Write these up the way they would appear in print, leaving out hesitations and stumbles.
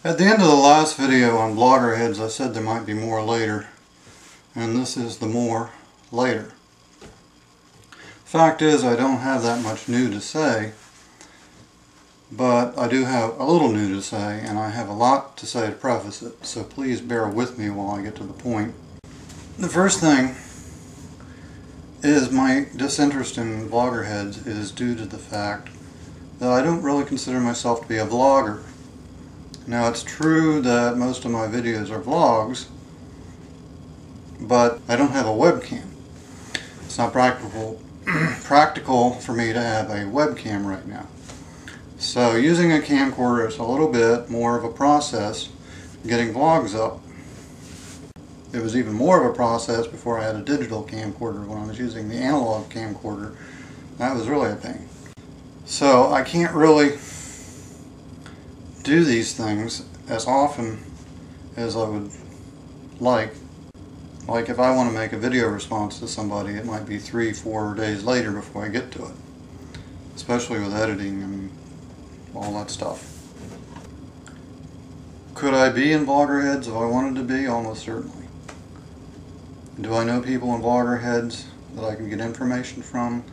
At the end of the last video on Bloggerheads, I said there might be more later, and this is the more later. Fact is, I don't have that much new to say, but I do have a little new to say, and I have a lot to say to preface it, so please bear with me while I get to the point. The first thing is my disinterest in Bloggerheads is due to the fact that I don't really consider myself to be a vlogger. Now, it's true that most of my videos are vlogs, but I don't have a webcam. It's not practical for me to have a webcam right now. So using a camcorder is a little bit more of a process getting vlogs up. It was even more of a process before I had a digital camcorder. When I was using the analog camcorder, that was really a pain. So I can't really do these things as often as I would like. Like if I want to make a video response to somebody, it might be 3-4 days later before I get to it. Especially with editing and all that stuff. Could I be in Bloggerheads if I wanted to be? Almost certainly. Do I know people in Bloggerheads that I can get information from?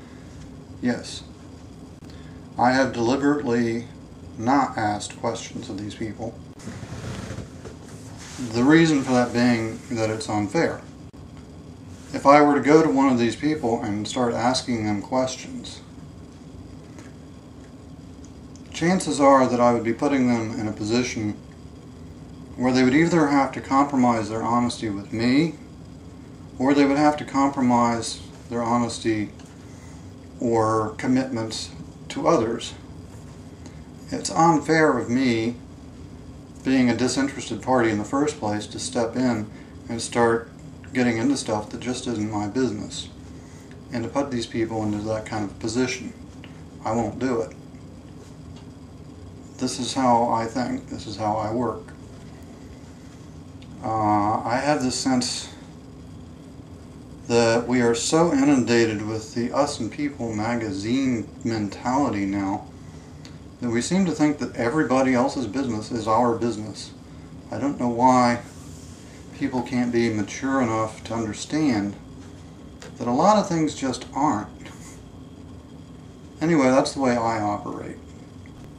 Yes. I have deliberately not asked questions of these people. The reason for that being that it's unfair. If I were to go to one of these people and start asking them questions, chances are that I would be putting them in a position where they would either have to compromise their honesty with me, or they would have to compromise their honesty or commitments to others. It's unfair of me, being a disinterested party in the first place, to step in and start getting into stuff that just isn't my business, and to put these people into that kind of position. I won't do it. This is how I think. This is how I work. I have this sense that we are so inundated with the Us and People magazine mentality now that we seem to think that everybody else's business is our business. I don't know why people can't be mature enough to understand that a lot of things just aren't. Anyway, that's the way I operate.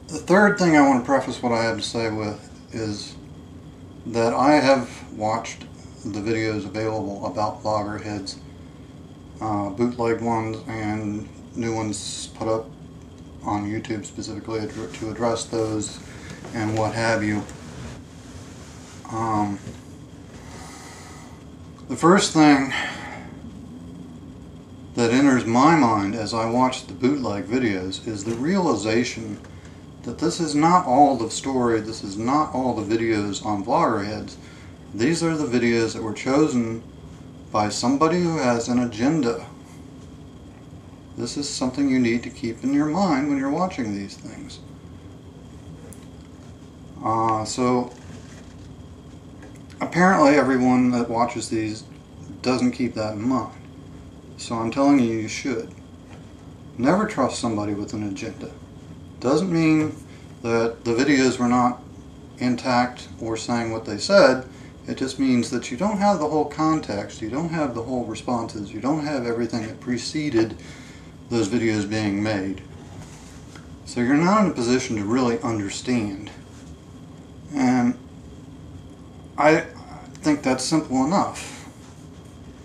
The third thing I want to preface what I have to say with is that I have watched the videos available about Bloggerheads, bootleg ones and new ones put up on YouTube specifically to address those and what have you. The first thing that enters my mind as I watch the bootleg videos is the realization that this is not all the story, this is not all the videos on Bloggerheads. These are the videos that were chosen by somebody who has an agenda. This is something you need to keep in your mind when you're watching these things. So apparently everyone that watches these doesn't keep that in mind. So I'm telling you, you should. Never trust somebody with an agenda. Doesn't mean that the videos were not intact or saying what they said. It just means that you don't have the whole context, you don't have the whole responses, you don't have everything that preceded those videos being made. So you're not in a position to really understand. And I think that's simple enough.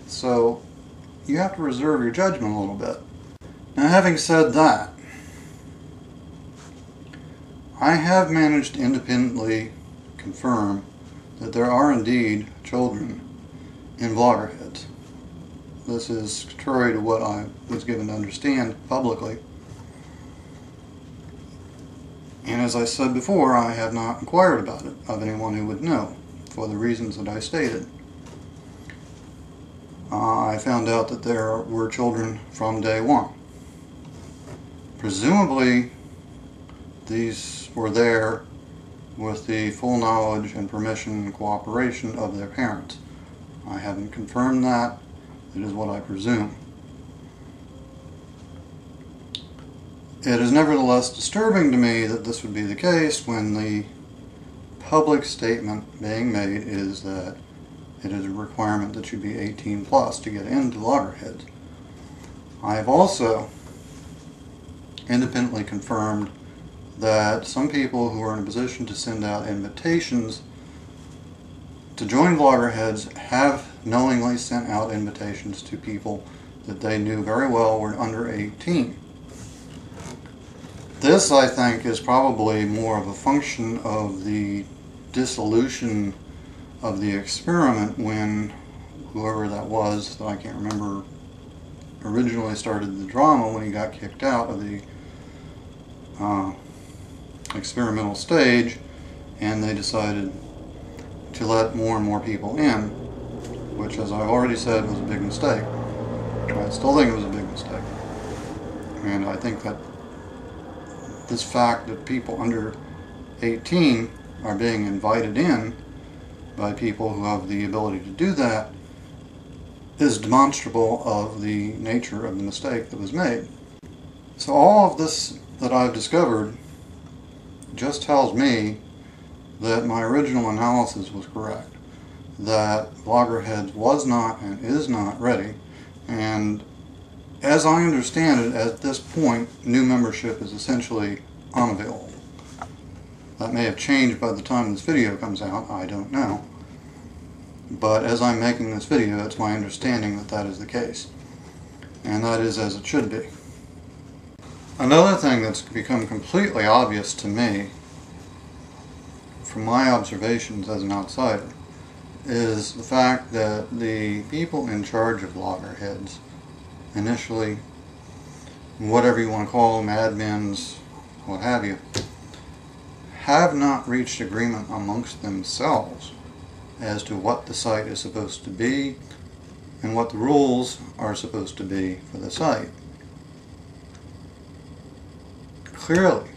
So you have to reserve your judgment a little bit. Now, having said that, I have managed to independently confirm that there are indeed children in Bloggerheads. This is contrary to what I was given to understand publicly. And as I said before, I have not inquired about it of anyone who would know, for the reasons that I stated. I found out that there were children from day one. Presumably, these were there with the full knowledge and permission and cooperation of their parents. I haven't confirmed that. It is what I presume. It is nevertheless disturbing to me that this would be the case when the public statement being made is that it is a requirement that you be 18 plus to get into Loggerheads. I have also independently confirmed that some people who are in a position to send out invitations to join Vloggerheads have knowingly sent out invitations to people that they knew very well were under 18. This, I think, is probably more of a function of the dissolution of the experiment when whoever that was, that I can't remember, originally started the drama when he got kicked out of the experimental stage, and they decided to let more and more people in, which, as I've already said, was a big mistake. I still think it was a big mistake. And I think that this fact that people under 18 are being invited in by people who have the ability to do that is demonstrable of the nature of the mistake that was made. So all of this that I've discovered just tells me that my original analysis was correct, that Loggerheads was not and is not ready, and as I understand it, at this point, new membership is essentially unavailable. That may have changed by the time this video comes out, I don't know. But as I'm making this video, it's my understanding that that is the case. And that is as it should be. Another thing that's become completely obvious to me, from my observations as an outsider, is the fact that the people in charge of Loggerheads, initially, whatever you want to call them, admins, what have you, have not reached agreement amongst themselves as to what the site is supposed to be and what the rules are supposed to be for the site. Clearly,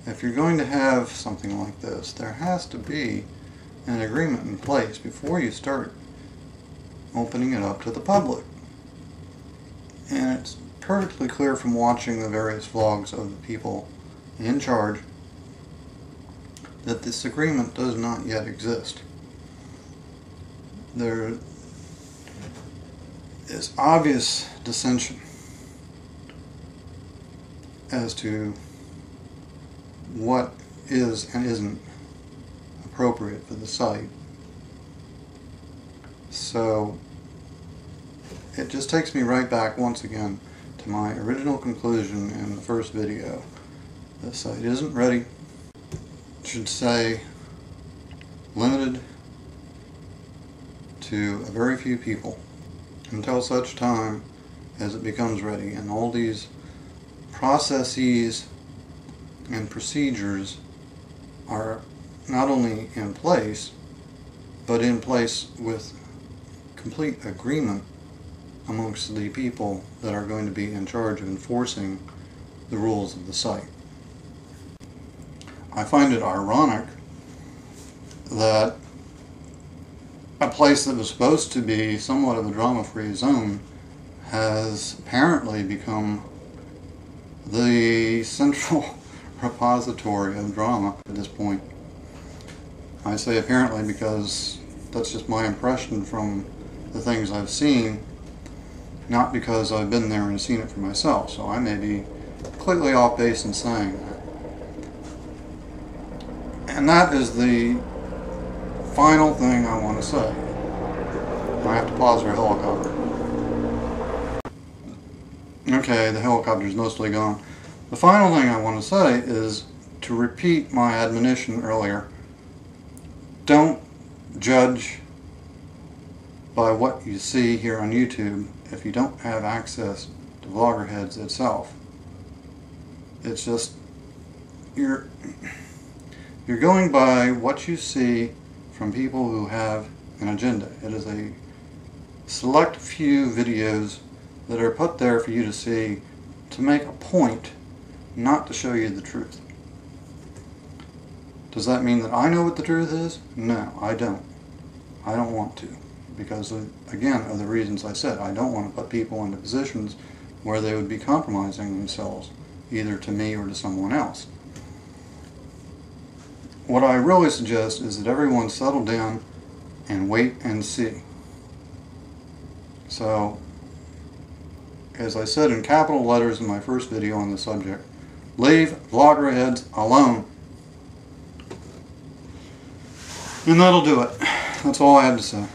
if you're going to have something like this, there has to be an agreement in place before you start opening it up to the public. And it's perfectly clear from watching the various vlogs of the people in charge that this agreement does not yet exist. There is obvious dissension as to what is and isn't appropriate for the site. So it just takes me right back once again to my original conclusion in the first video. The site isn't ready. It should say limited to a very few people until such time as it becomes ready, and all these processes and procedures are not only in place, but in place with complete agreement amongst the people that are going to be in charge of enforcing the rules of the site. I find it ironic that a place that was supposed to be somewhat of a drama-free zone has apparently become the central repository of drama at this point. I say apparently because that's just my impression from the things I've seen, not because I've been there and seen it for myself, so I may be completely off base in saying that. And that is the final thing I want to say. I have to pause for a helicopter. Okay, the helicopter's mostly gone. The final thing I want to say is to repeat my admonition earlier. Don't judge by what you see here on YouTube if you don't have access to Vloggerheads itself. It's just, you're going by what you see from people who have an agenda. It is a select few videos that are put there for you to see to make a point, not to show you the truth. Does that mean that I know what the truth is? No, I don't. I don't want to. Because, again, of the reasons I said, I don't want to put people into positions where they would be compromising themselves, either to me or to someone else. what I really suggest is that everyone settle down and wait and see. So, as I said in capital letters in my first video on the subject, leave vloggerheads alone. And that'll do it. That's all I have to say.